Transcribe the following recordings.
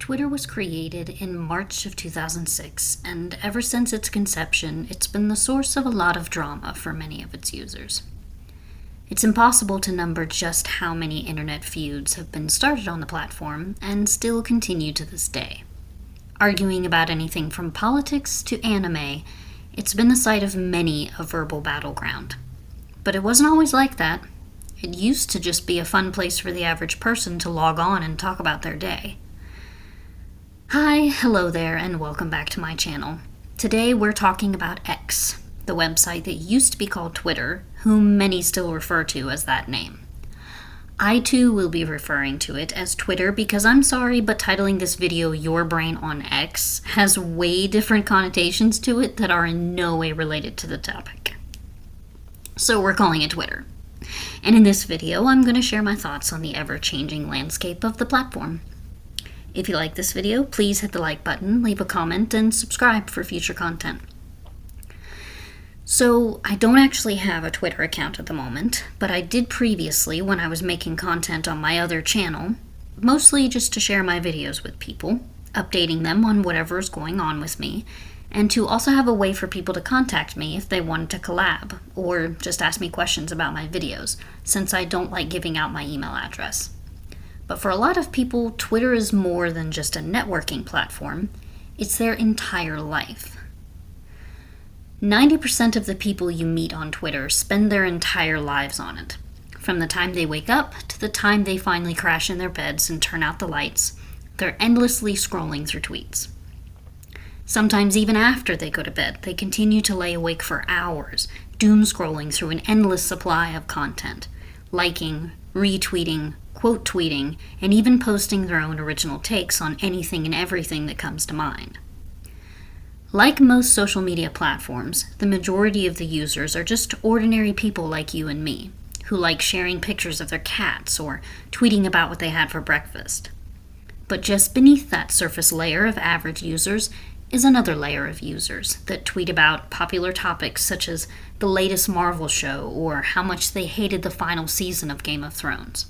Twitter was created in March of 2006, and ever since its conception, it's been the source of a lot of drama for many of its users. It's impossible to number just how many internet feuds have been started on the platform and still continue to this day. Arguing about anything from politics to anime, it's been the site of many a verbal battleground. But it wasn't always like that. It used to just be a fun place for the average person to log on and talk about their day. Hi, hello there, and welcome back to my channel. Today we're talking about X, the website that used to be called Twitter, whom many still refer to as that name. I too will be referring to it as Twitter because I'm sorry, but titling this video Your Brain on X has way different connotations to it that are in no way related to the topic. So we're calling it Twitter. And in this video, I'm going to share my thoughts on the ever-changing landscape of the platform. If you like this video, please hit the like button, leave a comment, and subscribe for future content. So, I don't actually have a Twitter account at the moment, but I did previously when I was making content on my other channel, mostly just to share my videos with people, updating them on whatever is going on with me, and to also have a way for people to contact me if they wanted to collab, or just ask me questions about my videos, since I don't like giving out my email address. But for a lot of people, Twitter is more than just a networking platform, it's their entire life. 90% of the people you meet on Twitter spend their entire lives on it. From the time they wake up to the time they finally crash in their beds and turn out the lights, they're endlessly scrolling through tweets. Sometimes even after they go to bed, they continue to lay awake for hours, doom scrolling through an endless supply of content, liking, retweeting, quote tweeting, and even posting their own original takes on anything and everything that comes to mind. Like most social media platforms, the majority of the users are just ordinary people like you and me, who like sharing pictures of their cats or tweeting about what they had for breakfast. But just beneath that surface layer of average users is another layer of users that tweet about popular topics such as the latest Marvel show or how much they hated the final season of Game of Thrones.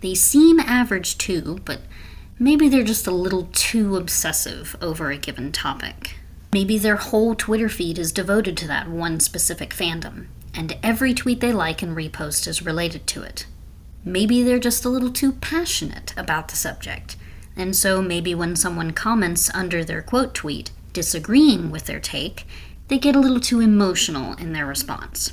They seem average too, but maybe they're just a little too obsessive over a given topic. Maybe their whole Twitter feed is devoted to that one specific fandom, and every tweet they like and repost is related to it. Maybe they're just a little too passionate about the subject, and so maybe when someone comments under their quote tweet disagreeing with their take, they get a little too emotional in their response.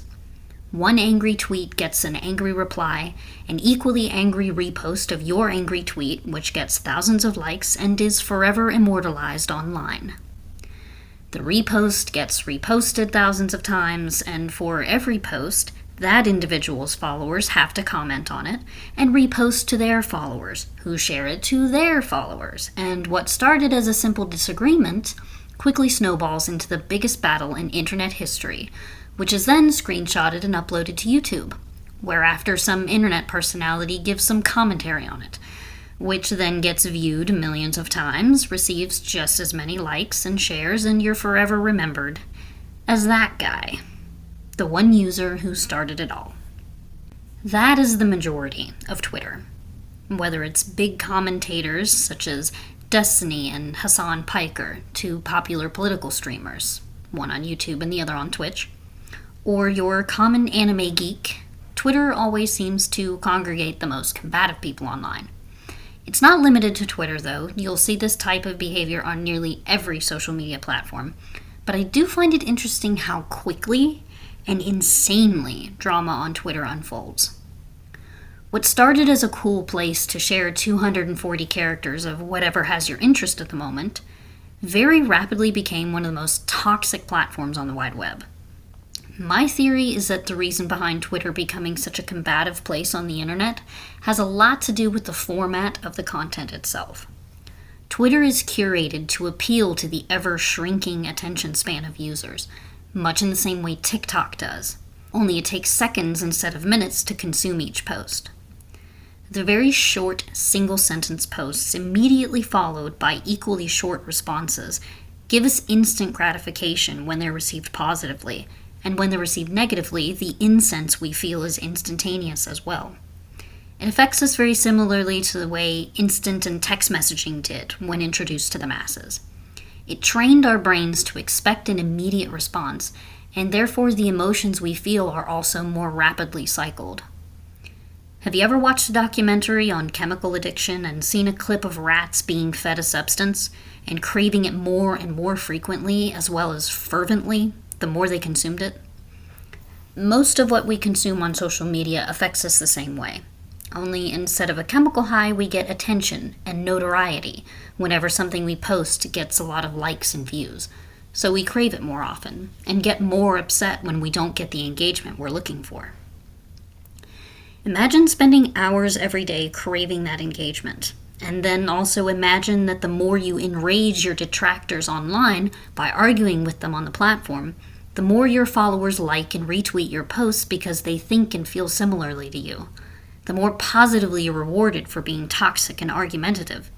One angry tweet gets an angry reply, an equally angry repost of your angry tweet, which gets thousands of likes and is forever immortalized online. The repost gets reposted thousands of times, and for every post, that individual's followers have to comment on it and repost to their followers, who share it to their followers, and what started as a simple disagreement quickly snowballs into the biggest battle in internet history, which is then screenshotted and uploaded to YouTube, whereafter some internet personality gives some commentary on it, which then gets viewed millions of times, receives just as many likes and shares, and you're forever remembered as that guy, the one user who started it all. That is the majority of Twitter. Whether it's big commentators such as Destiny and Hassan Piker to popular political streamers, one on YouTube and the other on Twitch, or your common anime geek, Twitter always seems to congregate the most combative people online. It's not limited to Twitter, though. You'll see this type of behavior on nearly every social media platform. But I do find it interesting how quickly and insanely drama on Twitter unfolds. What started as a cool place to share 240 characters of whatever has your interest at the moment, very rapidly became one of the most toxic platforms on the wide web. My theory is that the reason behind Twitter becoming such a combative place on the internet has a lot to do with the format of the content itself. Twitter is curated to appeal to the ever-shrinking attention span of users, much in the same way TikTok does, only it takes seconds instead of minutes to consume each post. The very short, single-sentence posts immediately followed by equally short responses give us instant gratification when they're received positively, and when they're received negatively, the incense we feel is instantaneous as well. It affects us very similarly to the way instant and text messaging did when introduced to the masses. It trained our brains to expect an immediate response, and therefore the emotions we feel are also more rapidly cycled. Have you ever watched a documentary on chemical addiction and seen a clip of rats being fed a substance and craving it more and more frequently as well as fervently the more they consumed it? Most of what we consume on social media affects us the same way. Only instead of a chemical high, we get attention and notoriety whenever something we post gets a lot of likes and views. So we crave it more often and get more upset when we don't get the engagement we're looking for. Imagine spending hours every day craving that engagement. And then also imagine that the more you enrage your detractors online by arguing with them on the platform, the more your followers like and retweet your posts because they think and feel similarly to you. The more positively you're rewarded for being toxic and argumentative.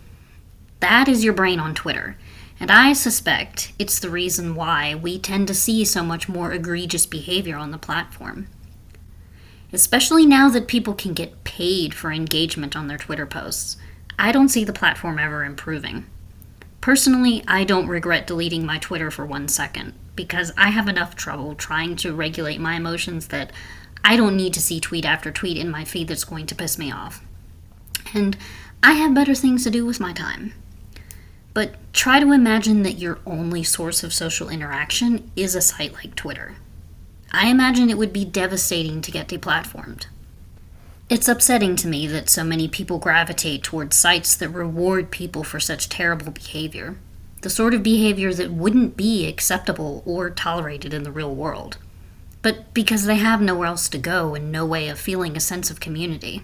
That is your brain on Twitter, and I suspect it's the reason why we tend to see so much more egregious behavior on the platform. Especially now that people can get paid for engagement on their Twitter posts, I don't see the platform ever improving. Personally, I don't regret deleting my Twitter for 1 second, because I have enough trouble trying to regulate my emotions that I don't need to see tweet after tweet in my feed that's going to piss me off. And I have better things to do with my time. But try to imagine that your only source of social interaction is a site like Twitter. I imagine it would be devastating to get deplatformed. It's upsetting to me that so many people gravitate towards sites that reward people for such terrible behavior. The sort of behavior that wouldn't be acceptable or tolerated in the real world. But because they have nowhere else to go and no way of feeling a sense of community.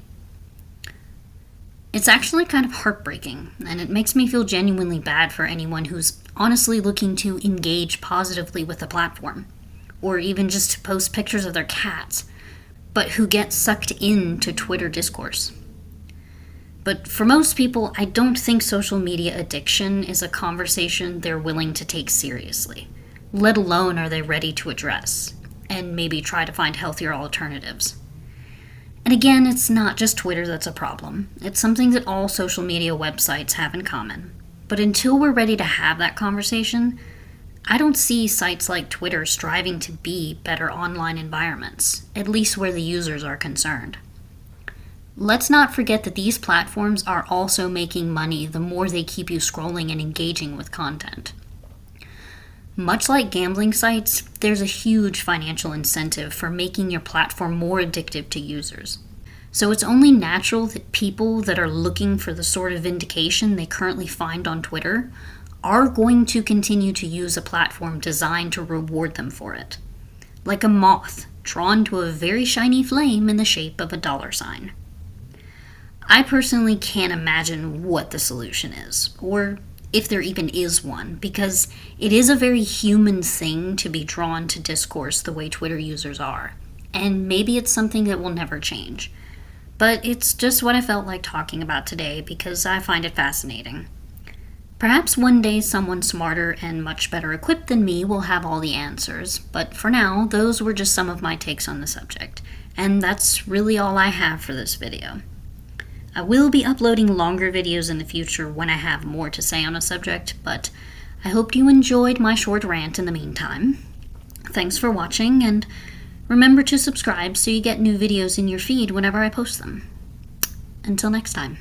It's actually kind of heartbreaking, and it makes me feel genuinely bad for anyone who's honestly looking to engage positively with the platform, or even just to post pictures of their cats, but who get sucked into Twitter discourse. But for most people, I don't think social media addiction is a conversation they're willing to take seriously, let alone are they ready to address, and maybe try to find healthier alternatives. And again, it's not just Twitter that's a problem. It's something that all social media websites have in common. But until we're ready to have that conversation, I don't see sites like Twitter striving to be better online environments, at least where the users are concerned. Let's not forget that these platforms are also making money the more they keep you scrolling and engaging with content. Much like gambling sites, there's a huge financial incentive for making your platform more addictive to users. So it's only natural that people that are looking for the sort of vindication they currently find on Twitter are going to continue to use a platform designed to reward them for it. Like a moth drawn to a very shiny flame in the shape of a $sign. I personally can't imagine what the solution is, or if there even is one, because it is a very human thing to be drawn to discourse the way Twitter users are, and maybe it's something that will never change. But it's just what I felt like talking about today because I find it fascinating. Perhaps one day someone smarter and much better equipped than me will have all the answers, but for now, those were just some of my takes on the subject, and that's really all I have for this video. I will be uploading longer videos in the future when I have more to say on a subject, but I hope you enjoyed my short rant in the meantime. Thanks for watching, and remember to subscribe so you get new videos in your feed whenever I post them. Until next time.